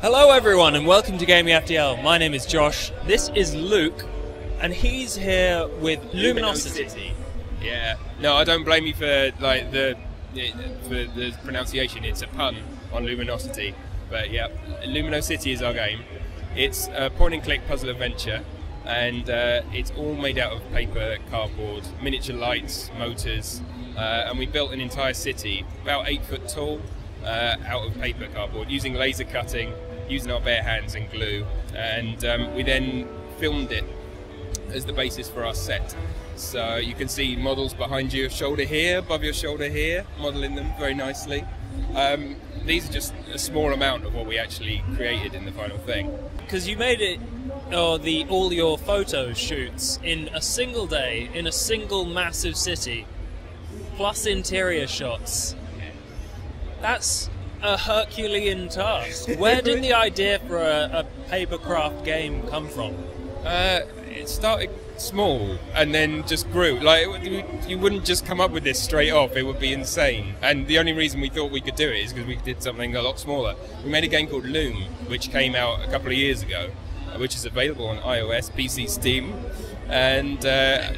Hello everyone and welcome to Gaming FTL. My name is Josh, this is Luke, and he's here with Luminosity. Yeah, no, I don't blame you for the pronunciation. It's a pun on Luminosity, but yeah, Luminosity is our game. It's a point-and-click puzzle adventure, and it's all made out of paper, cardboard, miniature lights, motors, and we built an entire city about 8 foot tall out of paper cardboard using laser cutting, using our bare hands and glue, and we then filmed it as the basis for our set. So you can see models behind your shoulder here, above your shoulder here, modelling them very nicely. These are just a small amount of what we actually created in the final thing. Because you made it, all your photo shoots in a single day, in a single massive city, plus interior shots. That's a Herculean task. Where did the idea for a papercraft game come from? It started small and then just grew. Like, you wouldn't just come up with this straight off, it would be insane. And the only reason we thought we could do it is because we did something a lot smaller. We made a game called Loom, which came out a couple of years ago, which is available on iOS, PC, Steam, and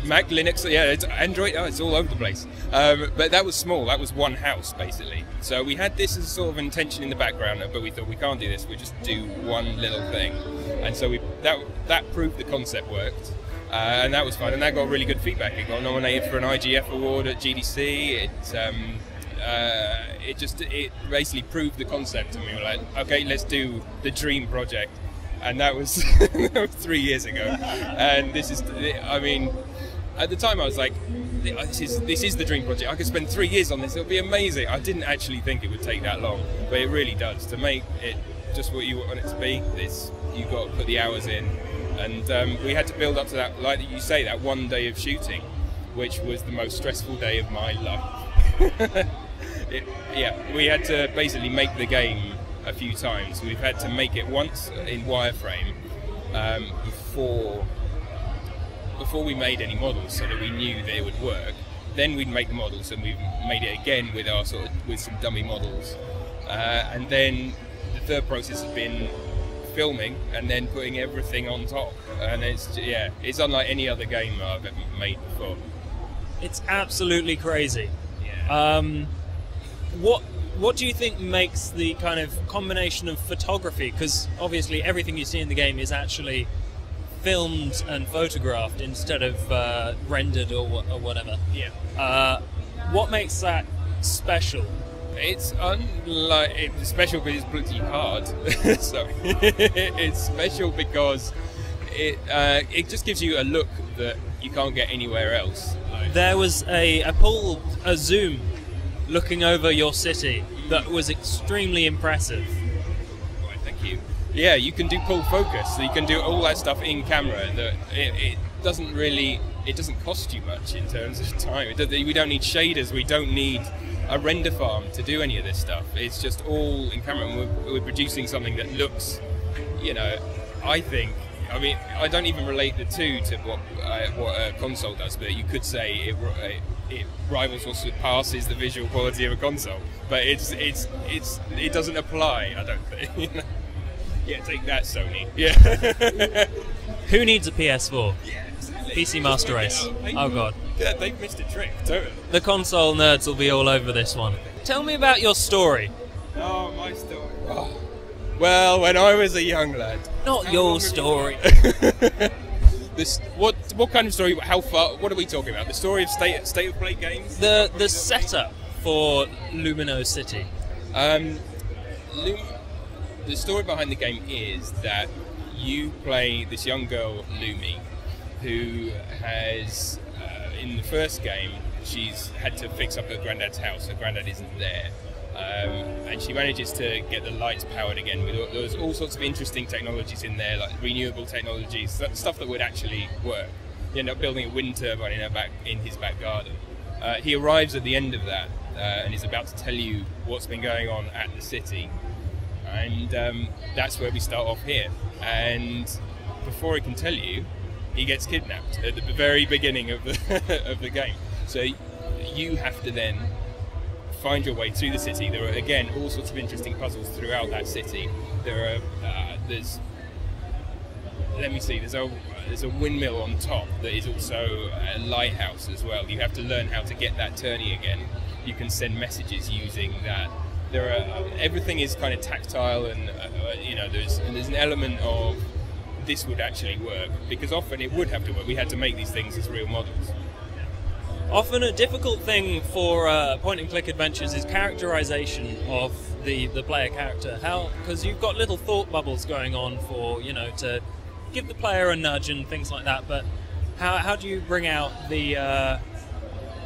Mac, Linux, yeah, it's Android, it's all over the place. But that was small, that was one house basically. So we had this as sort of intention in the background, but we thought we can't do this, we just do one little thing. And so that proved the concept worked, and that was fun, and that got really good feedback. It got nominated for an IGF award at GDC. It basically proved the concept, and we were like, okay, let's do the dream project. And that was, that was 3 years ago. And this is, I mean, at the time I was like, this is the dream project. I could spend 3 years on this, it'll be amazing. I didn't actually think it would take that long, but it really does. To make it just what you want it to be, you've got to put the hours in. And we had to build up to that, like you say, that one day of shooting, which was the most stressful day of my life. We had to basically make the game a few times. We've had to make it once in wireframe before we made any models, so that we knew that it would work. Then we'd make the models, and we made it again with some dummy models. And then the third process has been filming and then putting everything on top. And it's unlike any other game I've ever made before. It's absolutely crazy. Yeah. What do you think makes the kind of combination of photography, because obviously everything you see in the game is actually filmed and photographed instead of rendered or whatever. Yeah. What makes that special? It's special because it's pretty hard. Sorry. It's special because it just gives you a look that you can't get anywhere else. There was a zoom looking over your city that was extremely impressive. Right, thank you. Yeah, you can do pull focus, so you can do all that stuff in camera. That it doesn't cost you much in terms of time. We don't need shaders, we don't need a render farm to do any of this stuff. It's just all in camera, and we're producing something that looks, I mean, I don't even relate the two to what a console does, but you could say it rivals or surpasses the visual quality of a console. But it doesn't apply, I don't think. Yeah, take that, Sony. Yeah. Who needs a PS4? Yeah, exactly. PC Master Race. Oh god. Yeah, they've missed a trick, totally. The console nerds will be all over this one. Tell me about your story. Oh, my story. Oh. Well, when I was a young lad. Not your story. What kind of story? How far? What are we talking about? The story of state of play games. The setup for Lumino City. The story behind the game is that you play this young girl, Lumi, who has in the first game she's had to fix up her granddad's house. Her granddad isn't there. And she manages to get the lights powered again. There's all sorts of interesting technologies in there, like renewable technologies, stuff that would actually work. You end up building a wind turbine in his back garden. He arrives at the end of that and is about to tell you what's been going on at the city, and that's where we start off here. And before he can tell you, he gets kidnapped at the very beginning of the of the game. So you have to then find your way through the city. There are, again, all sorts of interesting puzzles throughout that city. There are let me see. There's a windmill on top that is also a lighthouse as well. You have to learn how to get that turning again. You can send messages using that. Everything is kind of tactile, and there's an element of this would actually work, because often it would have to work. We had to make these things as real models. Often a difficult thing for point-and-click adventures is characterization of the player character. Because you've got little thought bubbles going on for to give the player a nudge and things like that. But how do you bring out the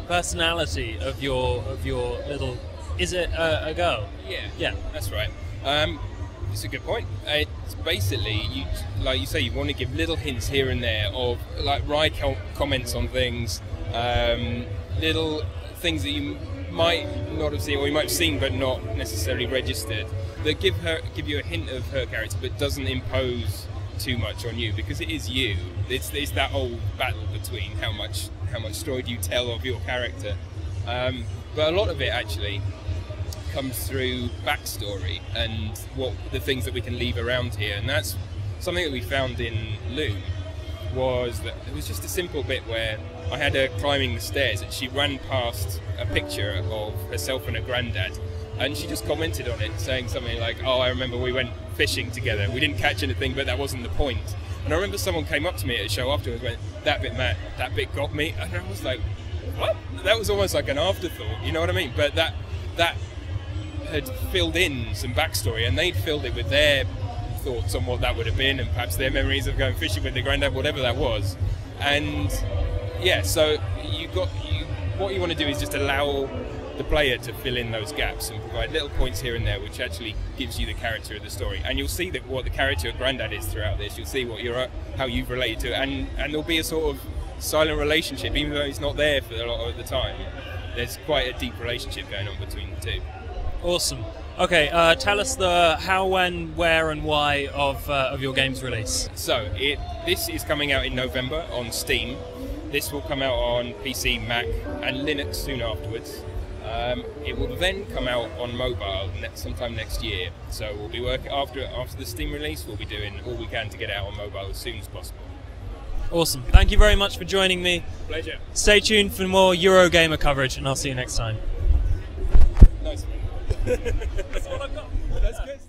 personality of your little? Is it a girl? Yeah, that's right. It's a good point. It's basically, like you say, you want to give little hints here and there of like wry comments on things. Little things that you might not have seen, or you might have seen but not necessarily registered, that give you a hint of her character, but doesn't impose too much on you, because it is you. It's that old battle between how much story do you tell of your character. But a lot of it actually comes through backstory and what the things that we can leave around here, and that's something that we found in Loom. Was that it was just a simple bit where I had her climbing the stairs and she ran past a picture of herself and her granddad, and she just commented on it, saying something like, "Oh, I remember we went fishing together. We didn't catch anything, but that wasn't the point." And I remember someone came up to me at a show afterwards and went, "That bit, Matt, that bit got me." And I was like, "What?" That was almost like an afterthought, you know what I mean? But that had filled in some backstory, and they'd filled it with their thoughts on what that would have been, and perhaps their memories of going fishing with their granddad, whatever that was. And yeah, so what you want to do is just allow the player to fill in those gaps and provide little points here and there, which actually gives you the character of the story. And you'll see that what the character of granddad is throughout this. You'll see how you've related to it, and there'll be a sort of silent relationship, even though he's not there for a lot of the time. There's quite a deep relationship going on between the two. Awesome. Okay, tell us the how, when, where, and why of your game's release. So this is coming out in November on Steam. This will come out on PC, Mac, and Linux soon afterwards. It will then come out on mobile sometime next year. So we'll be working after the Steam release. We'll be doing all we can to get it out on mobile as soon as possible. Awesome. Thank you very much for joining me. Pleasure. Stay tuned for more Eurogamer coverage, and I'll see you next time. Nice. That's what I've got. That's good.